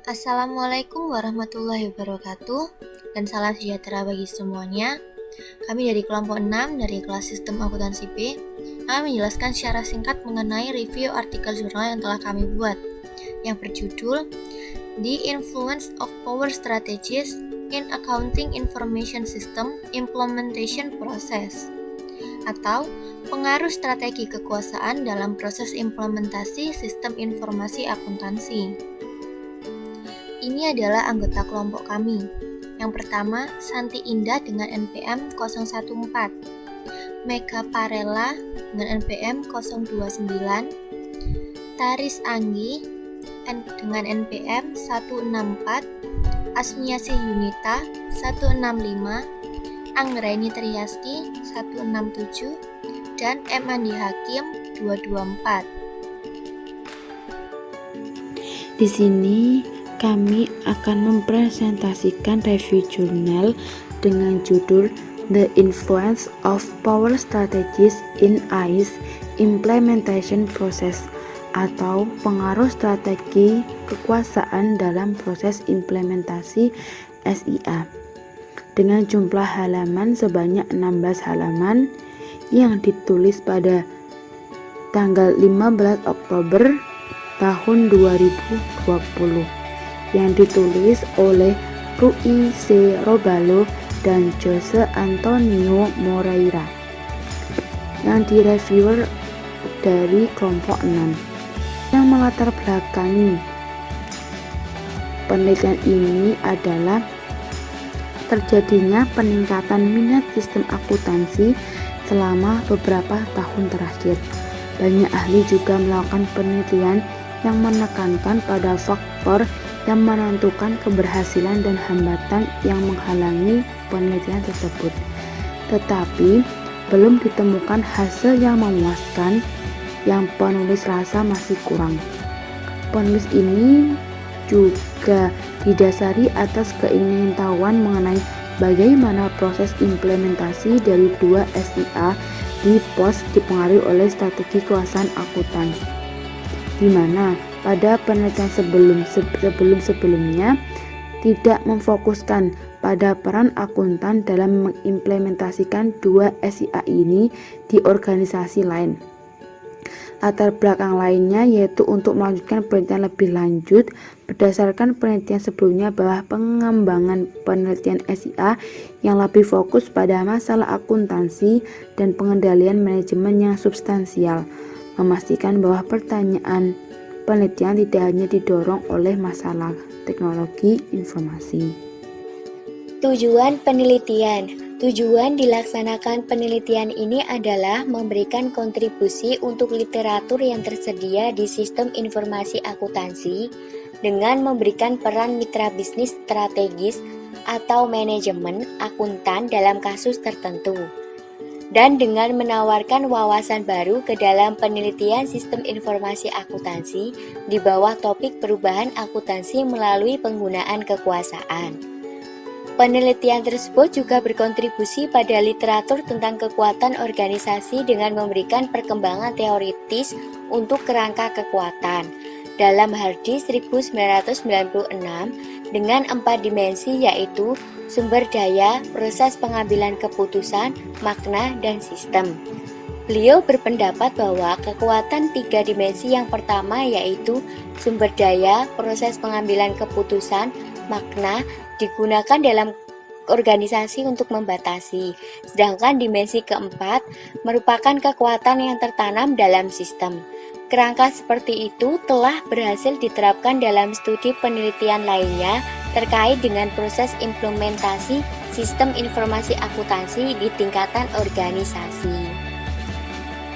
Assalamualaikum warahmatullahi wabarakatuh dan salam sejahtera bagi semuanya. Kami dari kelompok 6 dari kelas Sistem Akuntansi B akan menjelaskan secara singkat mengenai review artikel jurnal yang telah kami buat yang berjudul The Influence of Power Strategies in Accounting Information System Implementation Process atau pengaruh strategi kekuasaan dalam proses implementasi sistem informasi akuntansi. Ini adalah anggota kelompok kami. Yang pertama, Santi Indah dengan NPM 014, Mega Parella dengan NPM 029, Taris Anggi dengan NPM 164, Asmiasih Yunita 165, Anggraini Triasti 167, dan M. Andi Hakim 224. Di sini kami akan mempresentasikan review jurnal dengan judul The Influence of Power Strategies in ICE Implementation Process atau pengaruh strategi kekuasaan dalam proses implementasi SIA dengan jumlah halaman sebanyak 16 halaman yang ditulis pada tanggal 15 Oktober tahun 2020 yang ditulis oleh Rui C. Robalo dan Jose Antonio Moreira yang direviewer dari kelompok 6 yang melatar belakangi penelitian ini adalah terjadinya peningkatan minat sistem akuntansi selama beberapa tahun terakhir. Banyak ahli juga melakukan penelitian yang menekankan pada faktor yang menentukan keberhasilan dan hambatan yang menghalangi penelitian tersebut. Tetapi belum ditemukan hasil yang memuaskan yang penulis rasa masih kurang. Penulis ini juga didasari atas keingintahuan mengenai bagaimana proses implementasi dari dua SIA di POS dipengaruhi oleh strategi kekuasaan akuntan, di mana pada penelitian sebelumnya tidak memfokuskan pada peran akuntan dalam mengimplementasikan dua SIA ini di organisasi lain. Latar belakang lainnya yaitu untuk melanjutkan penelitian lebih lanjut berdasarkan penelitian sebelumnya bahwa pengembangan penelitian SIA yang lebih fokus pada masalah akuntansi dan pengendalian manajemen yang substansial, memastikan bahwa pertanyaan penelitian tidak hanya didorong oleh masalah teknologi informasi. Tujuan penelitian. Tujuan dilaksanakan penelitian ini adalah memberikan kontribusi untuk literatur yang tersedia di sistem informasi akuntansi dengan memberikan peran mitra bisnis strategis atau manajemen akuntan dalam kasus tertentu, dan dengan menawarkan wawasan baru ke dalam penelitian sistem informasi akuntansi di bawah topik perubahan akuntansi melalui penggunaan kekuasaan. Penelitian tersebut juga berkontribusi pada literatur tentang kekuatan organisasi dengan memberikan perkembangan teoritis untuk kerangka kekuatan dalam Hardy 1996 dengan 4 dimensi yaitu sumber daya, proses pengambilan keputusan, makna, dan sistem. Beliau berpendapat bahwa kekuatan 3 dimensi yang pertama yaitu sumber daya, proses pengambilan keputusan, makna digunakan dalam organisasi untuk membatasi, sedangkan dimensi keempat merupakan kekuatan yang tertanam dalam sistem. Kerangka seperti itu telah berhasil diterapkan dalam studi penelitian lainnya terkait dengan proses implementasi sistem informasi akuntansi di tingkatan organisasi.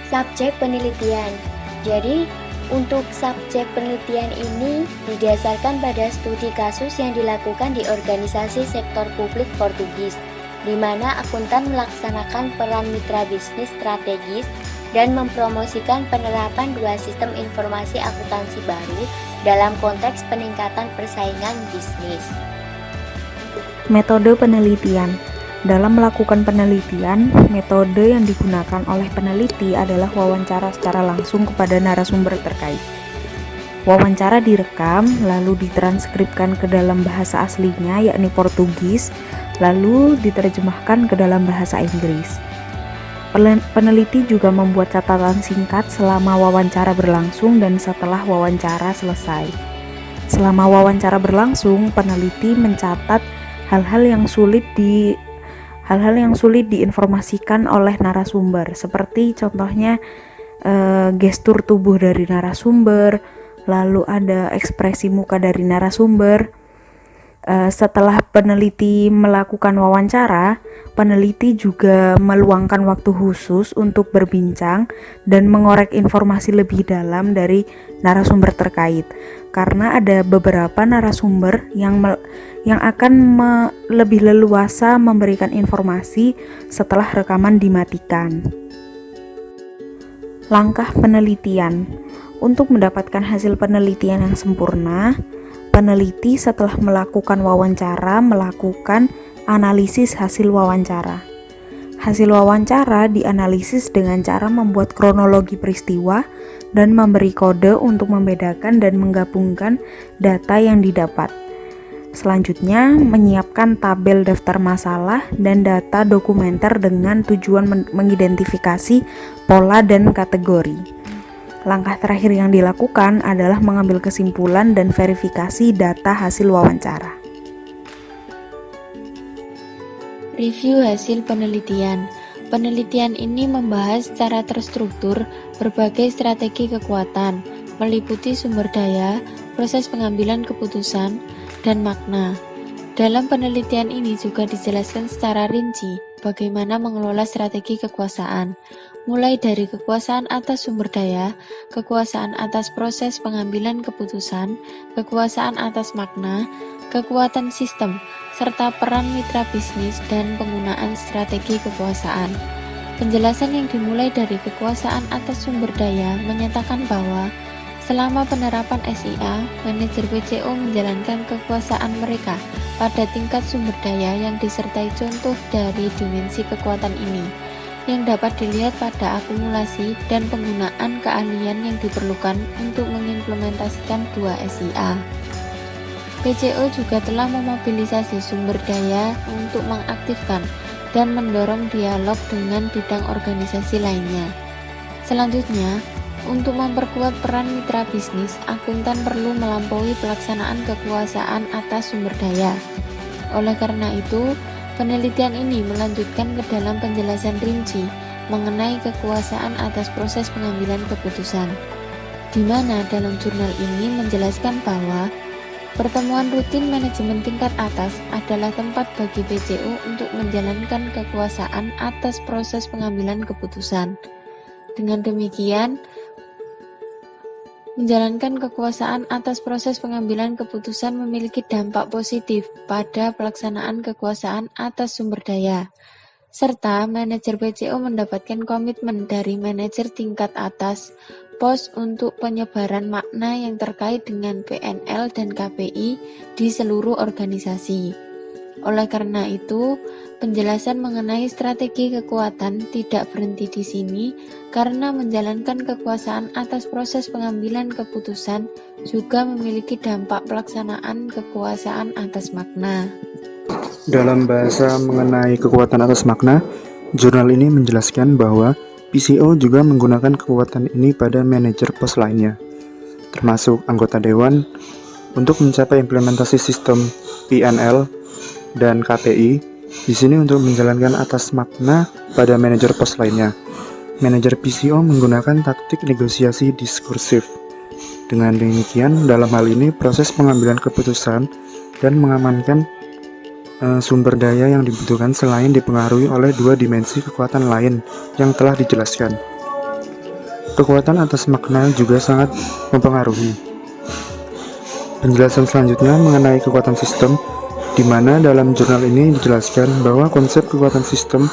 Subjek penelitian. Jadi, untuk subjek penelitian ini didasarkan pada studi kasus yang dilakukan di organisasi sektor publik Portugis, di mana akuntan melaksanakan peran mitra bisnis strategis dan mempromosikan penerapan dua sistem informasi akuntansi baru dalam konteks peningkatan persaingan bisnis. Metode penelitian. Dalam melakukan penelitian, metode yang digunakan oleh peneliti adalah wawancara secara langsung kepada narasumber terkait. Wawancara direkam, lalu ditranskripkan ke dalam bahasa aslinya, yakni Portugis, lalu diterjemahkan ke dalam bahasa Inggris. Peneliti juga membuat catatan singkat selama wawancara berlangsung dan setelah wawancara selesai. Selama wawancara berlangsung, peneliti mencatat hal-hal yang sulit diinformasikan oleh narasumber, seperti contohnya gestur tubuh dari narasumber, lalu ada ekspresi muka dari narasumber. Setelah peneliti melakukan wawancara, peneliti juga meluangkan waktu khusus untuk berbincang dan mengorek informasi lebih dalam dari narasumber terkait, karena ada beberapa narasumber yang akan lebih leluasa memberikan informasi setelah rekaman dimatikan. Langkah penelitian. Untuk mendapatkan hasil penelitian yang sempurna, peneliti setelah melakukan wawancara melakukan analisis hasil wawancara. Hasil wawancara dianalisis dengan cara membuat kronologi peristiwa dan memberi kode untuk membedakan dan menggabungkan data yang didapat. Selanjutnya, menyiapkan tabel daftar masalah dan data dokumenter dengan tujuan mengidentifikasi pola dan kategori. Langkah terakhir yang dilakukan adalah mengambil kesimpulan dan verifikasi data hasil wawancara. Review hasil penelitian. Penelitian ini membahas secara terstruktur berbagai strategi kekuatan, meliputi sumber daya, proses pengambilan keputusan, dan makna. Dalam penelitian ini juga dijelaskan secara rinci bagaimana mengelola strategi kekuasaan, mulai dari kekuasaan atas sumber daya, kekuasaan atas proses pengambilan keputusan, kekuasaan atas makna, kekuatan sistem, serta peran mitra bisnis dan penggunaan strategi kekuasaan. Penjelasan yang dimulai dari kekuasaan atas sumber daya menyatakan bahwa selama penerapan SIA, manajer PCO menjalankan kekuasaan mereka pada tingkat sumber daya yang disertai contoh dari dimensi kekuatan ini, yang dapat dilihat pada akumulasi dan penggunaan keahlian yang diperlukan untuk mengimplementasikan 2 SIA. PCO juga telah memobilisasi sumber daya untuk mengaktifkan dan mendorong dialog dengan bidang organisasi lainnya. Selanjutnya, untuk memperkuat peran mitra bisnis, akuntan perlu melampaui pelaksanaan kekuasaan atas sumber daya. Oleh karena itu, penelitian ini melanjutkan ke dalam penjelasan rinci mengenai kekuasaan atas proses pengambilan keputusan, di mana dalam jurnal ini menjelaskan bahwa pertemuan rutin manajemen tingkat atas adalah tempat bagi PCO untuk menjalankan kekuasaan atas proses pengambilan keputusan. Dengan demikian, menjalankan kekuasaan atas proses pengambilan keputusan memiliki dampak positif pada pelaksanaan kekuasaan atas sumber daya, serta manajer PCO mendapatkan komitmen dari manajer tingkat atas pos untuk penyebaran makna yang terkait dengan PNL dan KPI di seluruh organisasi. Oleh karena itu, penjelasan mengenai strategi kekuatan tidak berhenti di sini, karena menjalankan kekuasaan atas proses pengambilan keputusan juga memiliki dampak pelaksanaan kekuasaan atas makna. Dalam bahasa mengenai kekuatan atas makna, jurnal ini menjelaskan bahwa PCO juga menggunakan kekuatan ini pada manajer pos lainnya, termasuk anggota dewan, untuk mencapai implementasi sistem PNL dan KPI. Di sini untuk menjalankan atas makna pada manajer pos lainnya. Manajer PCO menggunakan taktik negosiasi diskursif. Dengan demikian, dalam hal ini proses pengambilan keputusan dan mengamankan sumber daya yang dibutuhkan selain dipengaruhi oleh 2 dimensi kekuatan lain yang telah dijelaskan. Kekuatan atas makna juga sangat mempengaruhi. Penjelasan selanjutnya mengenai kekuatan sistem, di mana dalam jurnal ini dijelaskan bahwa konsep kekuatan sistem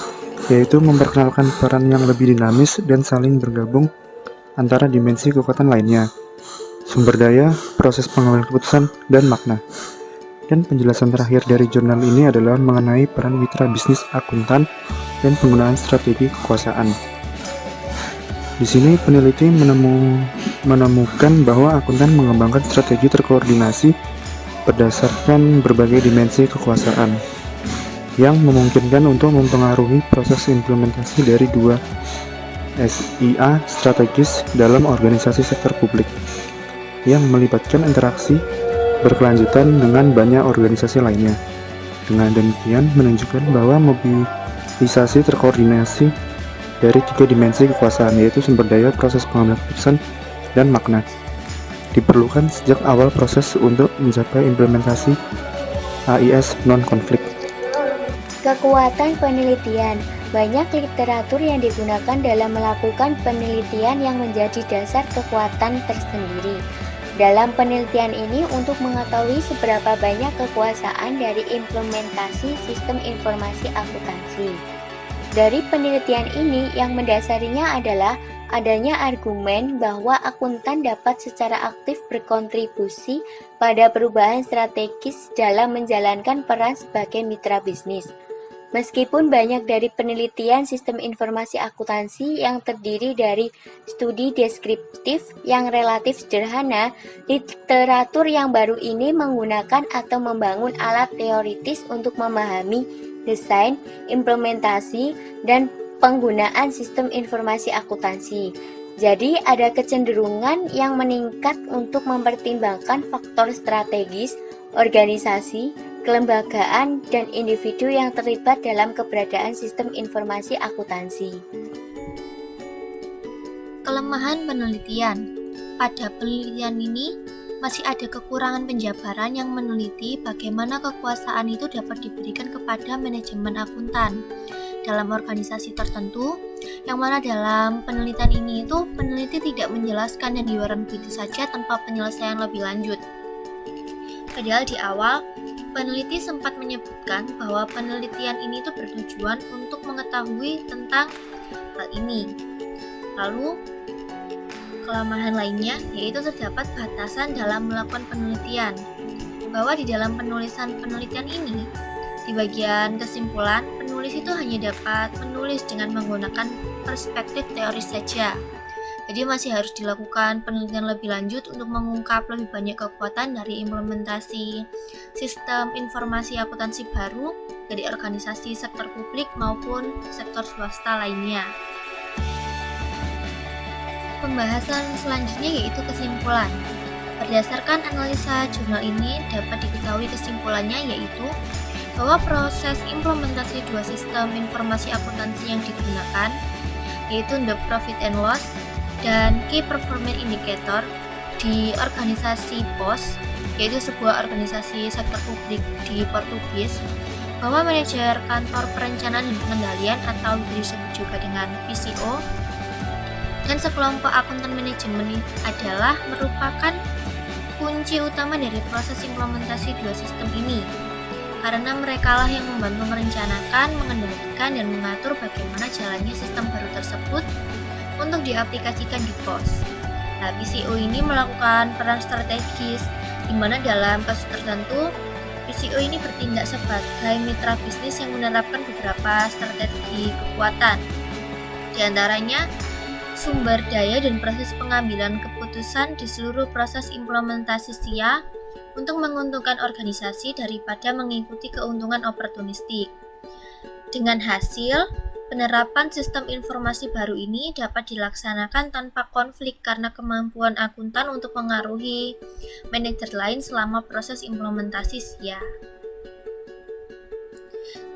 yaitu memperkenalkan peran yang lebih dinamis dan saling bergabung antara dimensi kekuatan lainnya, sumber daya, proses pengambilan keputusan, dan makna. Dan penjelasan terakhir dari jurnal ini adalah mengenai peran mitra bisnis akuntan dan penggunaan strategi kekuasaan. Di sini peneliti menemukan bahwa akuntan mengembangkan strategi terkoordinasi berdasarkan berbagai dimensi kekuasaan yang memungkinkan untuk mempengaruhi proses implementasi dari dua SIA strategis dalam organisasi sektor publik yang melibatkan interaksi berkelanjutan dengan banyak organisasi lainnya. Dengan demikian menunjukkan bahwa mobilisasi terkoordinasi dari tiga dimensi kekuasaan, yaitu sumber daya, proses pengambilan keputusan, dan makna, diperlukan sejak awal proses untuk mencapai implementasi AIS non-konflik. Kekuatan penelitian. Banyak literatur yang digunakan dalam melakukan penelitian yang menjadi dasar kekuatan tersendiri. Dalam penelitian ini untuk mengetahui seberapa banyak kekuasaan dari implementasi sistem informasi akuntansi. Dari penelitian ini yang mendasarinya adalah adanya argumen bahwa akuntan dapat secara aktif berkontribusi pada perubahan strategis dalam menjalankan peran sebagai mitra bisnis. Meskipun banyak dari penelitian sistem informasi akuntansi yang terdiri dari studi deskriptif yang relatif sederhana, literatur yang baru ini menggunakan atau membangun alat teoritis untuk memahami desain, implementasi, dan penggunaan sistem informasi akuntansi. Jadi ada kecenderungan yang meningkat untuk mempertimbangkan faktor strategis, organisasi, kelembagaan, dan individu yang terlibat dalam keberadaan sistem informasi akuntansi. Kelemahan penelitian. Pada penelitian ini, masih ada kekurangan penjabaran yang meneliti bagaimana kekuasaan itu dapat diberikan kepada manajemen akuntan dalam organisasi tertentu, yang mana dalam penelitian ini itu peneliti tidak menjelaskan dan diwarang begitu saja tanpa penyelesaian lebih lanjut. Padahal di awal, peneliti sempat menyebutkan bahwa penelitian ini itu bertujuan untuk mengetahui tentang hal ini. Lalu, kelemahan lainnya yaitu terdapat batasan dalam melakukan penelitian, bahwa di dalam penulisan penelitian ini, di bagian kesimpulan, penulis itu hanya dapat menulis dengan menggunakan perspektif teoris saja. Jadi masih harus dilakukan penelitian lebih lanjut untuk mengungkap lebih banyak kekuatan dari implementasi sistem informasi akuntansi baru dari organisasi sektor publik maupun sektor swasta lainnya. Pembahasan selanjutnya yaitu kesimpulan. Berdasarkan analisa jurnal ini dapat diketahui kesimpulannya yaitu bahwa proses implementasi dua sistem informasi akuntansi yang digunakan yaitu the profit and loss dan Key Performance Indicator di organisasi POS, yaitu sebuah organisasi sektor publik di Portugis, bahwa manajer kantor perencanaan dan pengendalian atau disebut juga dengan PCO dan sekelompok akuntan manajemen adalah merupakan kunci utama dari proses implementasi dua sistem ini, karena merekalah yang membantu merencanakan, mengendalikan, dan mengatur bagaimana jalannya sistem baru tersebut untuk diaplikasikan di POS. Nah, PCO ini melakukan peran strategis, di mana dalam kasus tertentu, PCO ini bertindak sebagai mitra bisnis yang menerapkan beberapa strategi kekuatan. Di antaranya, sumber daya dan proses pengambilan keputusan di seluruh proses implementasi SIA untuk menguntungkan organisasi daripada mengikuti keuntungan oportunistik. Dengan hasil, penerapan sistem informasi baru ini dapat dilaksanakan tanpa konflik karena kemampuan akuntan untuk mengaruhi manajer lain selama proses implementasi SIA.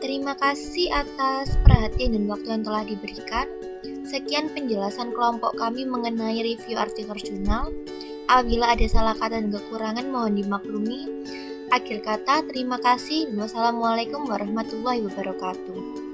Terima kasih atas perhatian dan waktu yang telah diberikan. Sekian penjelasan kelompok kami mengenai review artikel jurnal. Apabila ada salah kata dan kekurangan mohon dimaklumi. Akhir kata, terima kasih dan wassalamualaikum warahmatullahi wabarakatuh.